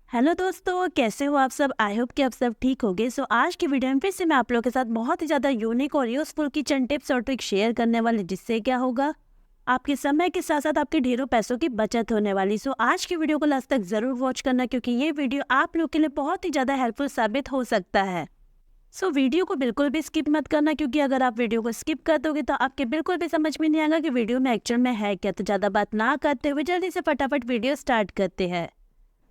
Hello दोस्तों, कैसे हो आप सब। आई होप कि आप सब ठीक होगे। आज की वीडियो में फिर से मैं आप लोगों के साथ बहुत ही ज़्यादा यूनिक और यूजफुल किचन टिप्स और ट्रिक शेयर करने वाली, जिससे क्या होगा, आपके समय के साथ साथ आपके ढेरों पैसों की बचत होने वाली। आज की वीडियो को लास्ट तक ज़रूर वॉच करना, क्योंकि ये वीडियो आप लोग के लिए बहुत ही ज़्यादा हेल्पफुल साबित हो सकता है। वीडियो को बिल्कुल भी स्किप मत करना, क्योंकि अगर आप वीडियो को स्किप कर दोगे तो आपके बिल्कुल भी समझ में नहीं आएगा कि वीडियो में एक्चुअल में है क्या। तो ज़्यादा बात ना करते हुए जल्दी से फटाफट वीडियो स्टार्ट करते हैं।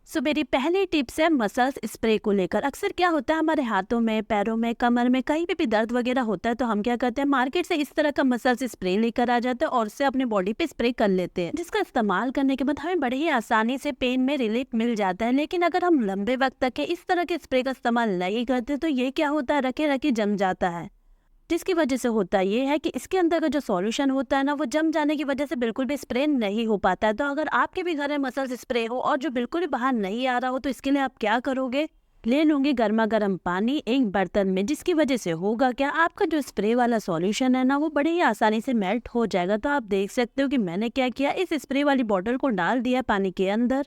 मेरी पहली टिप्स है मसल्स स्प्रे को लेकर। अक्सर क्या होता है, हमारे हाथों में, पैरों में, कमर में कहीं पे भी दर्द वगैरह होता है तो हम क्या करते हैं, मार्केट से इस तरह का मसल्स स्प्रे लेकर आ जाते हैं और उससे अपने बॉडी पे स्प्रे कर लेते हैं, जिसका इस्तेमाल करने के बाद हमें बड़ी ही आसानी से पेन में रिलीफ मिल जाता है। लेकिन अगर हम लंबे वक्त तक के इस तरह के स्प्रे का इस्तेमाल नहीं करते तो ये क्या होता है, रखे रखे जम जाता है, जिसकी वजह से होता ये है कि इसके अंदर का जो सॉल्यूशन होता है ना, वो जम जाने की वजह से बिल्कुल भी स्प्रे नहीं हो पाता है। तो अगर आपके भी घर में मसल्स स्प्रे हो और जो बिल्कुल भी बाहर नहीं आ रहा हो, तो इसके लिए आप क्या करोगे, ले लूंगी गर्मा गर्म पानी एक बर्तन में, जिसकी वजह से होगा क्या, आपका जो स्प्रे वाला सॉल्यूशन है ना, वो बड़ी ही आसानी से मेल्ट हो जाएगा। तो आप देख सकते हो कि मैंने क्या किया, इस स्प्रे वाली बॉटल को डाल दिया पानी के अंदर,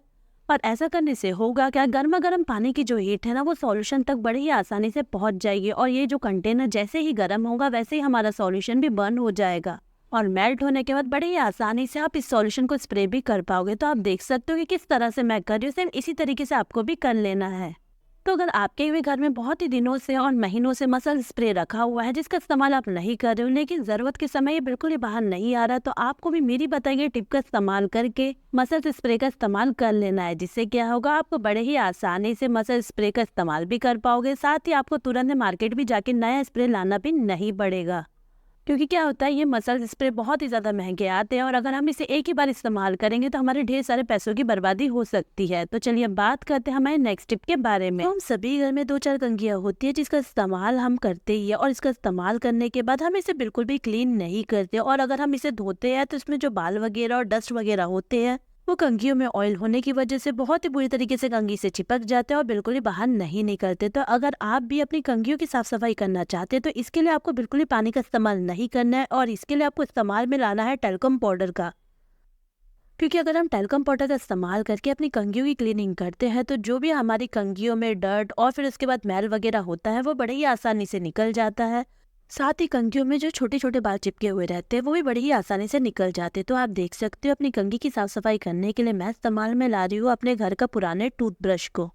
और ऐसा करने से होगा क्या, गर्मा गर्म पानी की जो हीट है ना, वो सॉल्यूशन तक बड़ी ही आसानी से पहुंच जाएगी। और ये जो कंटेनर जैसे ही गर्म होगा वैसे ही हमारा सॉल्यूशन भी बर्न हो जाएगा, और मेल्ट होने के बाद बड़ी ही आसानी से आप इस सॉल्यूशन को स्प्रे भी कर पाओगे। तो आप देख सकते हो कि किस तरह से मैं कर रही हूँ, सेम इसी तरीके से आपको भी कर लेना है। तो अगर आपके भी घर में बहुत ही दिनों से और महीनों से मसल स्प्रे रखा हुआ है, जिसका इस्तेमाल आप नहीं कर रहे हो, लेकिन ज़रूरत के समय ये बिल्कुल ही बाहर नहीं आ रहा, तो आपको भी मेरी बताई गई टिप का इस्तेमाल करके मसल स्प्रे का इस्तेमाल कर लेना है, जिससे क्या होगा, आपको बड़े ही आसानी से मसल स्प्रे का इस्तेमाल भी कर पाओगे। साथ ही आपको तुरंत मार्केट भी जाके नया स्प्रे लाना भी नहीं पड़ेगा, क्योंकि क्या होता है, ये मसल स्प्रे बहुत ही ज़्यादा महंगे आते हैं और अगर हम इसे एक ही बार इस्तेमाल करेंगे तो हमारे ढेर सारे पैसों की बर्बादी हो सकती है। तो चलिए अब बात करते हैं हमारे नेक्स्ट टिप के बारे में। तो हम सभी घर में 2-4 कंघियाँ होती है, जिसका इस्तेमाल हम करते ही है, और इसका इस्तेमाल करने के बाद हम इसे बिल्कुल भी क्लीन नहीं करते, और अगर हम इसे धोते हैं तो इसमें जो बाल वगैरह और डस्ट वगैरह होते हैं, वो कंघियों में ऑयल होने की वजह से बहुत ही बुरी तरीके से कंघी से चिपक जाते हैं और बिल्कुल ही बाहर नहीं निकलते। तो अगर आप भी अपनी कंघियों की साफ सफाई करना चाहते हैं तो इसके लिए आपको बिल्कुल ही पानी का इस्तेमाल नहीं करना है, और इसके लिए आपको इस्तेमाल में लाना है टेल्कम पाउडर का। क्योंकि अगर हम टेल्कम पाउडर का इस्तेमाल करके अपनी कंघियों की क्लीनिंग करते हैं तो जो भी हमारी कंघियों में डर्ट और फिर उसके बाद मैल वगैरह होता है, वो बड़े ही आसानी से निकल जाता है। साथ ही कंघियों में जो छोटे छोटे बाल चिपके हुए रहते हैं, वो भी बड़ी ही आसानी से निकल जाते हैं। तो आप देख सकते हो, अपनी कंघी की साफ सफाई करने के लिए मैं इस्तेमाल में ला रही हूँ अपने घर का पुराने टूथब्रश को,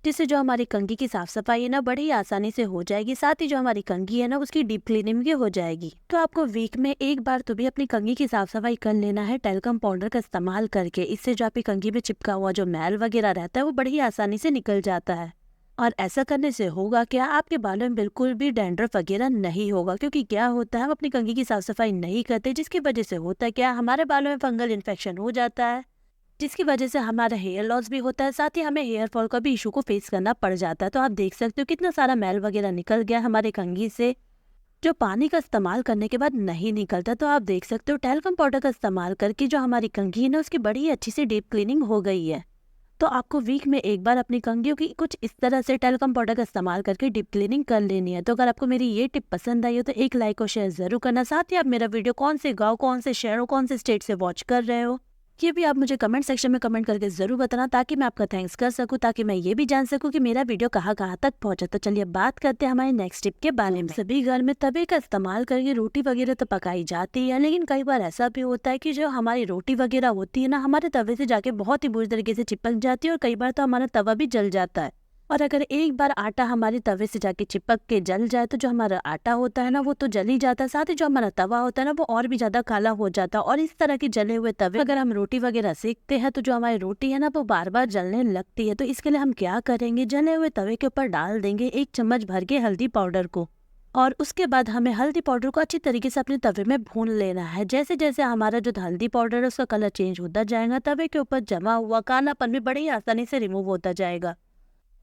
जिससे जो हमारी कंघी की साफ सफाई है ना, बड़ी ही आसानी से हो जाएगी। साथ ही जो हमारी कंघी है ना, उसकी डीप क्लीनिंग भी हो जाएगी। तो आपको वीक में एक बार तो भी अपनी कंघी की साफ सफाई कर लेना है टेल्कम पाउडर का इस्तेमाल करके। इससे जो आपकी कंघी में चिपका हुआ जो मैल वगैरह रहता है, वो बड़ी ही आसानी से निकल जाता है। और ऐसा करने से होगा क्या, आपके बालों में बिल्कुल भी डैंड्रफ वगैरह नहीं होगा। क्योंकि क्या होता है, हम अपनी कंघी की साफ सफाई नहीं करते, जिसकी वजह से होता है क्या, हमारे बालों में फंगल इन्फेक्शन हो जाता है, जिसकी वजह से हमारा हेयर लॉस भी होता है। साथ ही हमें हेयर फॉल का भी इशू को फेस करना पड़ जाता है। तो आप देख सकते हो कितना सारा मैल वगैरह निकल गया हमारे कंघी से, जो पानी का इस्तेमाल करने के बाद नहीं निकलता। तो आप देख सकते हो टेल्कम पाउडर का इस्तेमाल करके जो हमारी कंघी है ना, उसकी बड़ी ही अच्छी सी डीप क्लीनिंग हो गई है। तो आपको वीक में एक बार अपनी कंघियों की कुछ इस तरह से टेल्कम पाउडर का इस्तेमाल करके डीप क्लीनिंग कर लेनी है। तो अगर आपको मेरी ये टिप पसंद आई हो तो एक लाइक और शेयर जरूर करना। साथ ही आप मेरा वीडियो कौन से गांव, कौन से शहर, कौन से स्टेट से वॉच कर रहे हो, ये भी आप मुझे कमेंट सेक्शन में कमेंट करके जरूर बताना, ताकि मैं आपका थैंक्स कर सकूं, ताकि मैं ये भी जान सकूं कि मेरा वीडियो कहाँ कहाँ तक पहुंचा। तो चलिए बात करते हैं हमारे नेक्स्ट टिप के बारे में। सभी घर में तवे का इस्तेमाल करके रोटी वगैरह तो पकाई जाती है, लेकिन कई बार ऐसा भी होता है कि जो हमारी रोटी वगैरह होती है ना, हमारे तवे से जाके बहुत ही बुरी तरीके से चिपक जाती है, और कई बार तो हमारा तवा भी जल जाता है। और अगर एक बार आटा हमारे तवे से जाके चिपक के जल जाए तो जो हमारा आटा होता है ना, वो तो जल ही जाता है, साथ ही जो हमारा तवा होता है ना, वो और भी ज्यादा काला हो जाता है। और इस तरह के जले हुए तवे अगर हम रोटी वगैरह सेकते हैं तो जो हमारी रोटी है ना, वो बार बार जलने लगती है। तो इसके लिए हम क्या करेंगे, जले हुए तवे के ऊपर डाल देंगे 1 चम्मच भर के हल्दी पाउडर को, और उसके बाद हमें हल्दी पाउडर को अच्छी तरीके से अपने तवे में भून लेना है। जैसे जैसे हमारा जो हल्दी पाउडर है उसका कलर चेंज होता जाएगा, तवे के ऊपर जमा हुआ कालापन भी बड़ी आसानी से रिमूव होता जाएगा।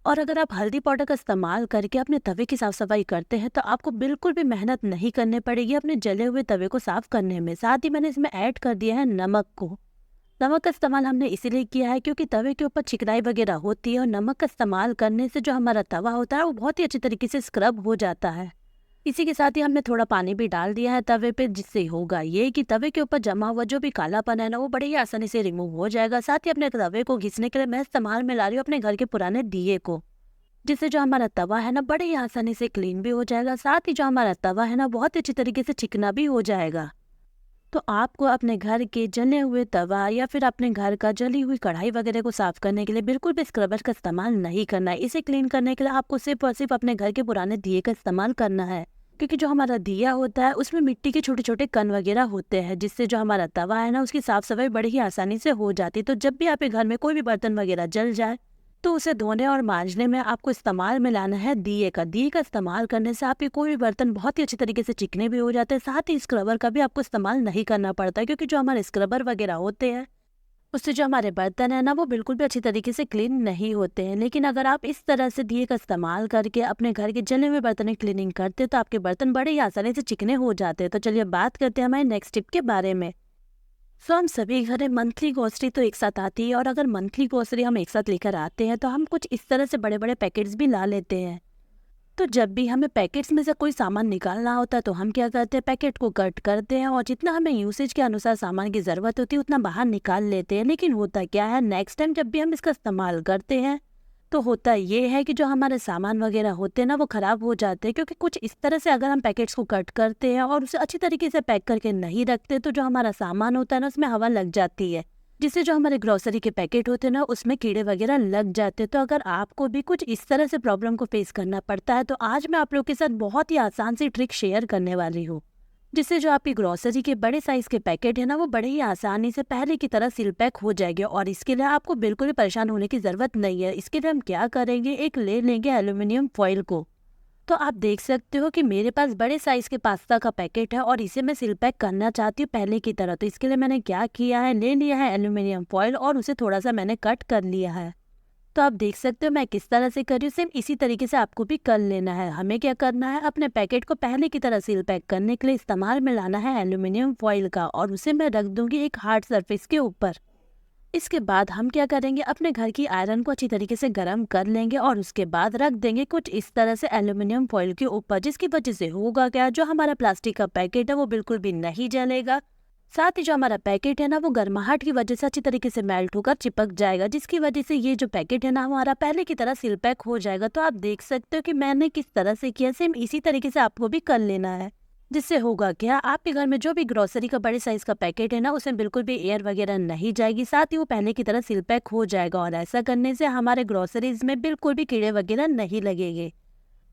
और अगर आप हल्दी पाउडर का इस्तेमाल करके अपने तवे की साफ सफाई करते हैं तो आपको बिल्कुल भी मेहनत नहीं करनी पड़ेगी अपने जले हुए तवे को साफ करने में। साथ ही मैंने इसमें ऐड कर दिया है नमक को। नमक का इस्तेमाल हमने इसीलिए किया है क्योंकि तवे के ऊपर चिकनाई वगैरह होती है, और नमक का इस्तेमाल करने से जो हमारा तवा होता है वो बहुत ही अच्छी तरीके से स्क्रब हो जाता है। इसी के साथ ही हमने थोड़ा पानी भी डाल दिया है तवे पे, जिससे होगा ये कि तवे के ऊपर जमा हुआ जो भी कालापन है ना वो बड़ी ही आसानी से रिमूव हो जाएगा। साथ ही अपने तवे को घिसने के लिए मैं इस्तेमाल में ला रही हूँ अपने घर के पुराने दिए को, जिससे जो हमारा तवा है ना बड़े ही आसानी से क्लीन भी हो जाएगा। साथ ही जो हमारा तवा है ना बहुत अच्छी तरीके से चिकना भी हो जाएगा। तो आपको अपने घर के जले हुए तवा या फिर अपने घर का जली हुई कढ़ाई वगैरह को साफ करने के लिए बिल्कुल भी स्क्रबर का इस्तेमाल नहीं करना है। इसे क्लीन करने के लिए आपको सिर्फ और सिर्फ अपने घर के पुराने दिए का इस्तेमाल करना है, क्योंकि जो हमारा दिया होता है उसमें मिट्टी के छोटे छोटे कण वगैरह होते हैं, जिससे जो हमारा तवा है ना उसकी साफ सफाई बड़ी ही आसानी से हो जाती है। तो जब भी आपके घर में कोई भी बर्तन वगैरह जल जाए तो उसे धोने और मांजने में आपको इस्तेमाल में लाना है दिए का। दिए का इस्तेमाल करने से आपके कोई भी बर्तन बहुत ही अच्छी तरीके से चिकने भी हो जाते हैं। साथ ही स्क्रबर का भी आपको इस्तेमाल नहीं करना पड़ता, क्योंकि जो हमारे स्क्रबर वगैरह होते हैं उससे जो हमारे बर्तन है ना वो बिल्कुल भी अच्छी तरीके से क्लीन नहीं होते हैं। लेकिन अगर आप इस तरह से दिए का इस्तेमाल करके अपने घर के जले हुए बर्तन की क्लीनिंग करते हैं तो आपके बर्तन बड़े ही आसानी से चिकने हो जाते हैं। तो चलिए बात करते हैं हमारे नेक्स्ट टिप के बारे में। हम सभी घर मंथली ग्रोसरी तो एक साथ आती है, और अगर मंथली ग्रोसरी हम एक साथ लेकर आते हैं तो हम कुछ इस तरह से बड़े बड़े पैकेट्स भी ला लेते हैं। तो जब भी हमें पैकेट्स में से कोई सामान निकालना होता है तो हम क्या करते हैं, पैकेट को कट करते हैं और जितना हमें यूसेज के अनुसार सामान की ज़रूरत होती है उतना बाहर निकाल लेते हैं। लेकिन होता क्या है, नेक्स्ट टाइम जब भी हम इसका इस्तेमाल करते हैं तो होता ये है कि जो हमारे सामान वगैरह होते हैं ना वो ख़राब हो जाते हैं, क्योंकि कुछ इस तरह से अगर हम पैकेट्स को कट करते हैं और उसे अच्छी तरीके से पैक करके नहीं रखते तो जो हमारा सामान होता है ना उसमें हवा लग जाती है, जिससे जो हमारे ग्रोसरी के पैकेट होते हैं ना उसमें कीड़े वगैरह लग जाते हैं। तो अगर आपको भी कुछ इस तरह से प्रॉब्लम को फेस करना पड़ता है तो आज मैं आप लोग के साथ बहुत ही आसान सी ट्रिक शेयर करने वाली हूँ, जिससे जो आपकी ग्रोसरी के बड़े साइज के पैकेट है ना वो बड़े ही आसानी से पहले की तरह सील पैक हो जाएंगे। और इसके लिए आपको बिल्कुल भी परेशान होने की ज़रूरत नहीं है। इसके लिए हम क्या करेंगे, एक ले लेंगे एल्यूमिनियम फॉइल को। तो आप देख सकते हो कि मेरे पास बड़े साइज के पास्ता का पैकेट है और इसे मैं सील पैक करना चाहती हूँ पहले की तरह। तो इसके लिए मैंने क्या किया है, ले लिया है एल्यूमिनियम फॉइल और उसे थोड़ा सा मैंने कट कर लिया है। तो आप देख सकते हो मैं किस तरह से कर रही हूँ, सेम इसी तरीके से आपको भी कर लेना है। हमें क्या करना है, अपने पैकेट को पहले की तरह सील पैक करने के लिए इस्तेमाल में लाना है एल्यूमिनियम फॉइल का, और उसे मैं रख दूंगी एक हार्ड सरफेस के ऊपर। इसके बाद हम क्या करेंगे, अपने घर की आयरन को अच्छी तरीके से गर्म कर लेंगे और उसके बाद रख देंगे कुछ इस तरह से एल्यूमिनियम फॉइल के ऊपर, जिसकी वजह से होगा क्या, जो हमारा प्लास्टिक का पैकेट है वो बिल्कुल भी नहीं जलेगा। साथ ही जो हमारा पैकेट है ना वो गर्माहट की वजह से अच्छी तरीके से मेल्ट होकर चिपक जाएगा, जिसकी वजह से ये जो पैकेट है ना हमारा पहले की तरह सील पैक हो जाएगा। तो आप देख सकते हो कि मैंने किस तरह से किया, सेम इसी तरीके से आपको भी कर लेना है। जिससे होगा क्या, आपके घर में जो भी ग्रोसरी का बड़े साइज का पैकेट है ना उसमें बिल्कुल भी एयर वगैरह नहीं जाएगी, साथ ही वो पहले की तरह सील पैक हो जाएगा। और ऐसा करने से हमारे ग्रोसरीज में बिल्कुल भी कीड़े वगैरह नहीं लगेंगे।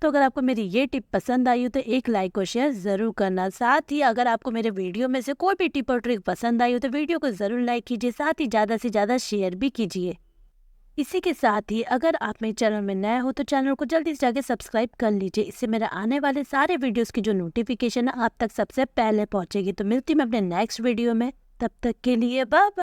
तो अगर आपको मेरी ये टिप पसंद आई हो तो एक लाइक और शेयर ज़रूर करना। साथ ही अगर आपको मेरे वीडियो में से कोई भी टिप और ट्रिक पसंद आई हो तो वीडियो को ज़रूर लाइक कीजिए, साथ ही ज़्यादा से ज़्यादा शेयर भी कीजिए। इसी के साथ ही अगर आप मेरे चैनल में नए हो तो चैनल को जल्दी से जाके सब्सक्राइब कर लीजिए, इससे मेरे आने वाले सारे वीडियोस की जो नोटिफिकेशन है आप तक सबसे पहले पहुंचेगी। तो मिलती मैं अपने नेक्स्ट वीडियो में, तब तक के लिए बाय बाय।